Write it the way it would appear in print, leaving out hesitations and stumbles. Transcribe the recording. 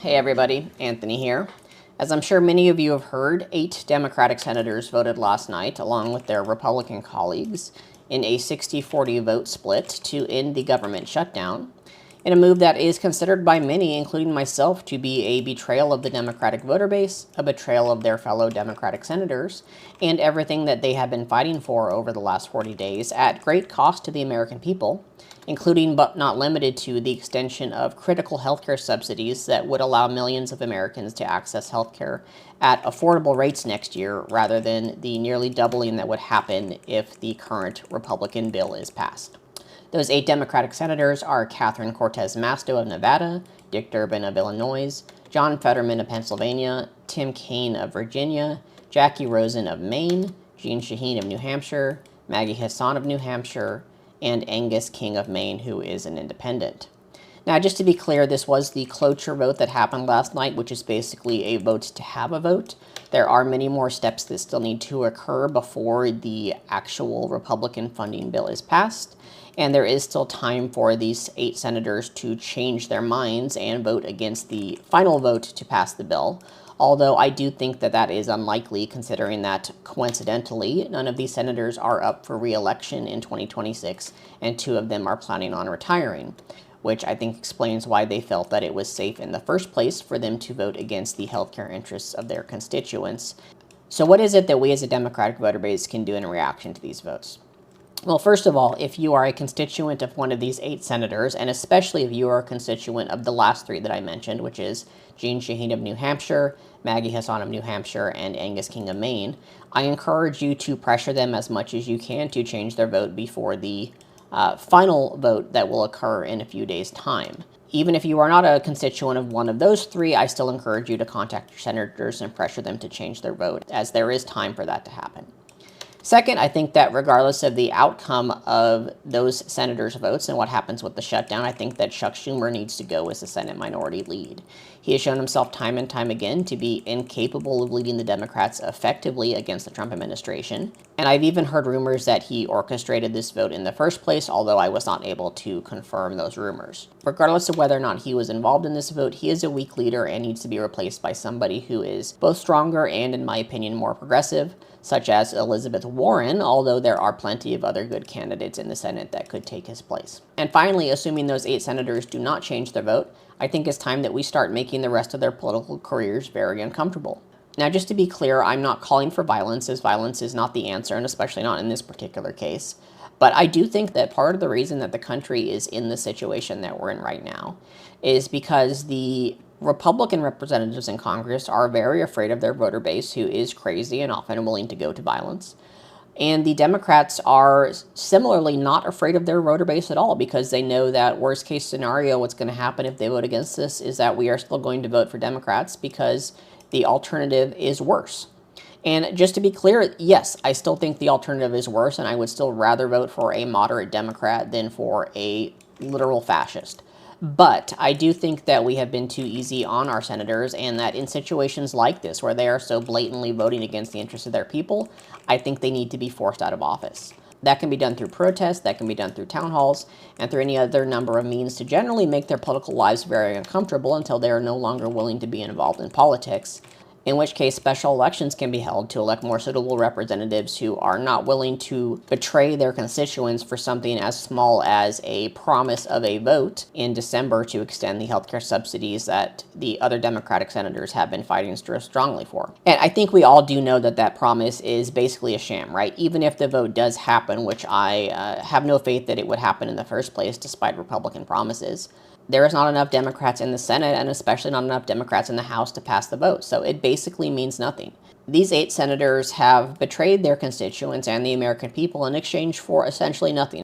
Hey everybody, Anthony here. As I'm sure many of you have heard, 8 Democratic senators voted last night, along with their Republican colleagues, in a 60-40 vote split to end the government shutdown, in a move that is considered by many, including myself, to be a betrayal of the Democratic voter base, a betrayal of their fellow Democratic senators, and everything that they have been fighting for over the last 40 days at great cost to the American people, including but not limited to the extension of critical healthcare subsidies that would allow millions of Americans to access healthcare at affordable rates next year, rather than the nearly doubling that would happen if the current Republican bill is passed. Those 8 Democratic senators are Catherine Cortez Masto of Nevada, Dick Durbin of Illinois, John Fetterman of Pennsylvania, Tim Kaine of Virginia, Jackie Rosen of Maine, Jeanne Shaheen of New Hampshire, Maggie Hassan of New Hampshire, and Angus King of Maine, who is an independent. Now, just to be clear, this was the cloture vote that happened last night, which is basically a vote to have a vote. There are many more steps that still need to occur before the actual Republican funding bill is passed, and there is still time for these 8 senators to change their minds and vote against the final vote to pass the bill. Although I do think that that is unlikely, considering that, coincidentally, none of these senators are up for re-election in 2026, and 2 of them are planning on retiring, which I think explains why they felt that it was safe in the first place for them to vote against the healthcare interests of their constituents. So what is it that we as a Democratic voter base can do in reaction to these votes? Well, first of all, if you are a constituent of one of these 8 senators, and especially if you are a constituent of the last 3 that I mentioned, which is Jeanne Shaheen of New Hampshire, Maggie Hassan of New Hampshire, and Angus King of Maine, I encourage you to pressure them as much as you can to change their vote before the final vote that will occur in a few days' time. Even if you are not a constituent of one of those 3, I still encourage you to contact your senators and pressure them to change their vote, as there is time for that to happen. Second, I think that regardless of the outcome of those senators' votes and what happens with the shutdown, I think that Chuck Schumer needs to go as the Senate Minority Lead. He has shown himself time and time again to be incapable of leading the Democrats effectively against the Trump administration, and I've even heard rumors that he orchestrated this vote in the first place, although I was not able to confirm those rumors. Regardless of whether or not he was involved in this vote, he is a weak leader and needs to be replaced by somebody who is both stronger and, in my opinion, more progressive, such as Elizabeth Warren, although there are plenty of other good candidates in the Senate that could take his place. And finally, assuming those 8 senators do not change their vote, I think it's time that we start making the rest of their political careers very uncomfortable. Now, just to be clear, I'm not calling for violence, as violence is not the answer, and especially not in this particular case. But I do think that part of the reason that the country is in the situation that we're in right now is because the Republican representatives in Congress are very afraid of their voter base, who is crazy and often willing to go to violence. And the Democrats are similarly not afraid of their voter base at all, because they know that worst case scenario, what's going to happen if they vote against this is that we are still going to vote for Democrats because the alternative is worse. And just to be clear, yes, I still think the alternative is worse, and I would still rather vote for a moderate Democrat than for a literal fascist. But I do think that we have been too easy on our senators, and that in situations like this, where they are so blatantly voting against the interests of their people, I think they need to be forced out of office. That can be done through protests, that can be done through town halls, and through any other number of means to generally make their political lives very uncomfortable until they are no longer willing to be involved in politics. In which case, special elections can be held to elect more suitable representatives who are not willing to betray their constituents for something as small as a promise of a vote in December to extend the healthcare subsidies that the other Democratic senators have been fighting strongly for. And I think we all do know that that promise is basically a sham, right? Even if the vote does happen, which I have no faith that it would happen in the first place, despite Republican promises, there is not enough Democrats in the Senate, and especially not enough Democrats in the House to pass the vote, so it basically means nothing. These 8 senators have betrayed their constituents and the American people in exchange for essentially nothing.